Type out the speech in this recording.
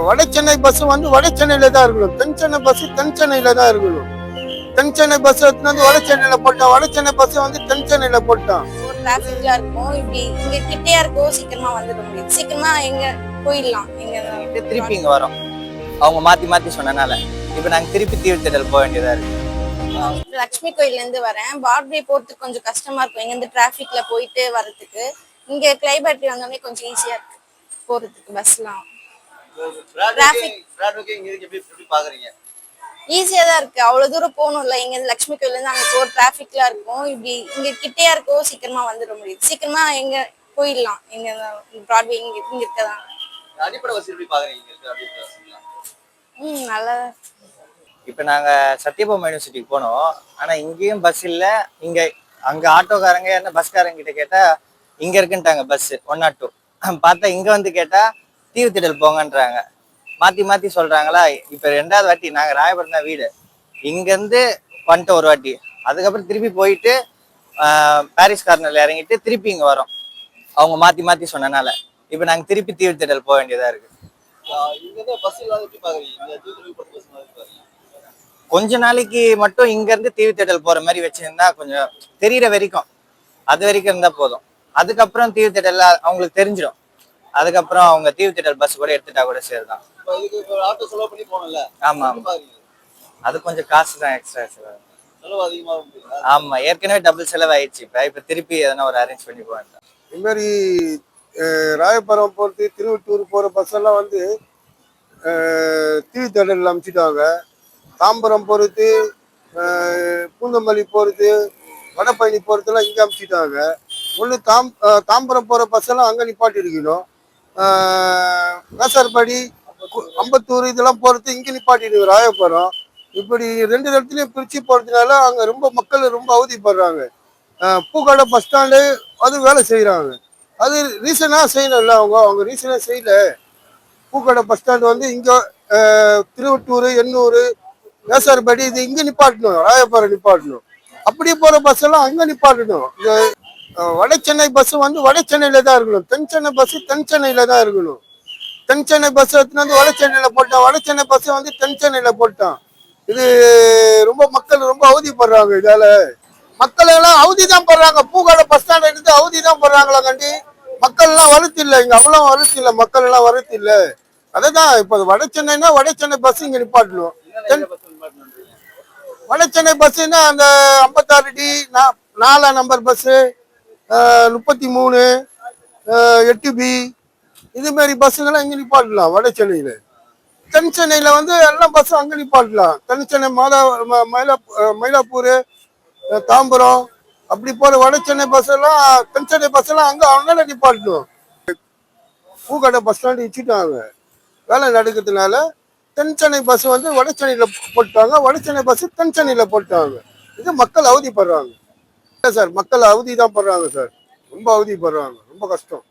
வட சென்னை பஸ் வந்து வட சென்னையில தான் இருக்கணும். தென் சென்னை பஸ் தென் சென்னையில தான் இருக்கணும். தென் சென்னை பஸ் வந்து வட சென்னையில போட்டான், வட சென்னை பஸ் வந்து தென் சென்னையில போட்டான். டிராபிக்ல இருக்கும், இப்படி இங்க கிட்டே இருக்கும், சீக்கிரமா வந்துட முடியும், சீக்கிரமா எங்க போயிடலாம். எங்க திருப்பி இங்க வரோம் அவங்க மாத்தி மாத்தி சொன்னனால. இப்ப நாங்க திருப்பி தீர்த்திடல் போக வேண்டியதா இருக்கு. லட்சுமி கோயில்ல இருந்து வரேன். பார்டே போறதுக்கு கொஞ்சம் கஷ்டமா இருக்கும், இங்க இருந்து டிராபிக்ல போயிட்டு வரதுக்கு. இங்க கிளைபேட்டரி வந்தோடனே கொஞ்சம் ஈஸியா இருக்கு போறதுக்கு. பஸ்லாம் ஈஸியா தான் இருக்கு. அவ்வளவு தூரம் போகணும்ல, இங்க இருந்து லட்சுமி கோயில்ல இருந்து அங்க போற டிராபிக்ல இருக்கும், இப்படி இங்க கிட்டேயா இருக்கும், சீக்கிரமா வந்துட முடியும், சீக்கிரமா எங்க போயிடலாம். எங்க பிராட்வே இங்க இருக்கதான். அடிப்படை வசதி எப்படி பாக்குறீங்க? நல்லா. இப்ப நாங்க சத்யபாமா யூனிவர்சிட்டிக்கு போனோம். ஆனா இங்கேயும் பஸ் இல்ல. இங்க அங்க ஆட்டோக்காரங்க என்ன பஸ்காரங்க கிட்ட கேட்டா இங்க இருக்குன்ட்டாங்க பஸ் 102. பார்த்தா இங்க வந்து கேட்டா தீவுத்திடல் போங்கன்றாங்க. மாத்தி மாத்தி சொல்றாங்களா. இப்ப 2வது வாட்டி நாங்க ராயபுரம் தான் வீடு, இங்க இருந்து வந்துட்டோம் ஒரு வாட்டி. அதுக்கப்புறம் திருப்பி போயிட்டு பாரிஸ் கார்னர்ல இறங்கிட்டு திருப்பி இங்க வரோம் அவங்க மாத்தி மாத்தி சொன்னனால. இப்ப நாங்க திருப்பி தீவுத்திடல் போக வேண்டியதா இருக்கு. கொஞ்ச நாளைக்கு மட்டும் இங்க இருந்து தீவுத்திடல் போற மாதிரி வச்சிருந்தா கொஞ்சம் தெரியற வரைக்கும், அது வரைக்கும் இருந்தா போதும். அதுக்கப்புறம் தீவுத்திடல் அவங்களுக்கு தெரிஞ்சிடும். அதுக்கப்புறம் அவங்க தீவுத்திடல் பஸ் கூட எடுத்துட்டா கூட சரிதான். ஆமா, அது கொஞ்சம் காசு தான், எக்ஸ்ட்ரா செலவு. ஆமா, ஏற்கனவே டபுள் செலவு ஆயிடுச்சு. இப்ப திருப்பி எதனா ஒரு அரேஞ்ச் பண்ணி போவேன். இது மாதிரி ராயபுரம் போறது திருவட்டூர் போற பஸ் எல்லாம் வந்து தீவுத்திடல் அமைச்சிட்டாங்க. தாம்பரம் போறது, பூந்தமல்லி போறது, வடபழனி போறதுலாம் இங்க அமைச்சிட்டாங்க. ஒண்ணு தாம்பரம் போற பஸ் எல்லாம் அங்க நிப்பாட்டி இருக்கணும். வேசார்பாடி, அம்பத்தூர் இதெல்லாம் போறது இங்க நிப்பாட்டிடுங்க ராயபுரம். இப்படி 2 இடத்துலயும் பிரிச்சு போறதுனால அங்க ரொம்ப மக்கள் ரொம்ப அவதிப்படுறாங்க. பூக்கடை பஸ் ஸ்டாண்டு அது வேலை செய்யறாங்க. அது ரீசனா செய்யணும்ல, அவங்க ரீசனா செய்யல. பூக்கடை பஸ் ஸ்டாண்டு வந்து இங்க திருவட்டூர், எண்ணூர், வேசார்பாடி இது இங்க நிப்பாட்டணும், ராயபுரம் நிப்பாட்டணும். அப்படி போற பஸ் எல்லாம் அங்க நிப்பாட்டணும். இந்த வட சென்னை பஸ் வந்து வட சென்னையில தான் இருக்கணும். தென் சென்னை பஸ் தென் சென்னையில தான் இருக்கணும். தென் சென்னை பஸ் வந்து வட சென்னையில போட்டான், வட சென்னை பஸ் வந்து தென் சென்னையில போட்டான். இது ரொம்ப மக்கள் ரொம்ப அவதிப்படுறாங்க. இதால மக்கள் எல்லாம் அவதி தான் படுறாங்க. பூக்கடை பஸ் ஸ்டாண்ட் எடுத்து அவதி தான் படுறாங்களா கண்டி. மக்கள் எல்லாம் வருத்து இல்லை, இங்க அவ்வளவு வருத்து இல்லை, மக்கள் எல்லாம் வருத்து இல்லை. அதுதான் இப்ப வட சென்னைனா வட சென்னை பஸ் இங்க நிப்பாட்டணும். வட சென்னை பஸ்னா அந்த 56D 4 நம்பர் பஸ், 33, 8B இது மாதிரி பஸ்ஸுங்கெல்லாம் இங்க நிப்பாட்டலாம் வட சென்னையில. தென் சென்னையில வந்து எல்லா பஸ்ஸும் அங்க நிப்பாட்டலாம். தென் சென்னை மயிலாப்பூர், தாம்பரம் அப்படி போற வட சென்னை பஸ் எல்லாம், தென் சென்னை பஸ் எல்லாம் அங்க அவங்களால நிப்பாட்டணும். பூக்கடை பஸ் ஸ்டாண்டு வச்சுட்டாங்க, வேலை நடக்கிறதுனால தென் சென்னை பஸ் வந்து வட சென்னையில போட்டாங்க, வட சென்னை பஸ் தென் சென்னையில போட்டாங்க. இது மக்கள் அவதிப்படுறாங்க சார், மக்கள் அவதி தான் படுறாங்க சார், ரொம்ப அவதிப்படுறாங்க, ரொம்ப கஷ்டம்.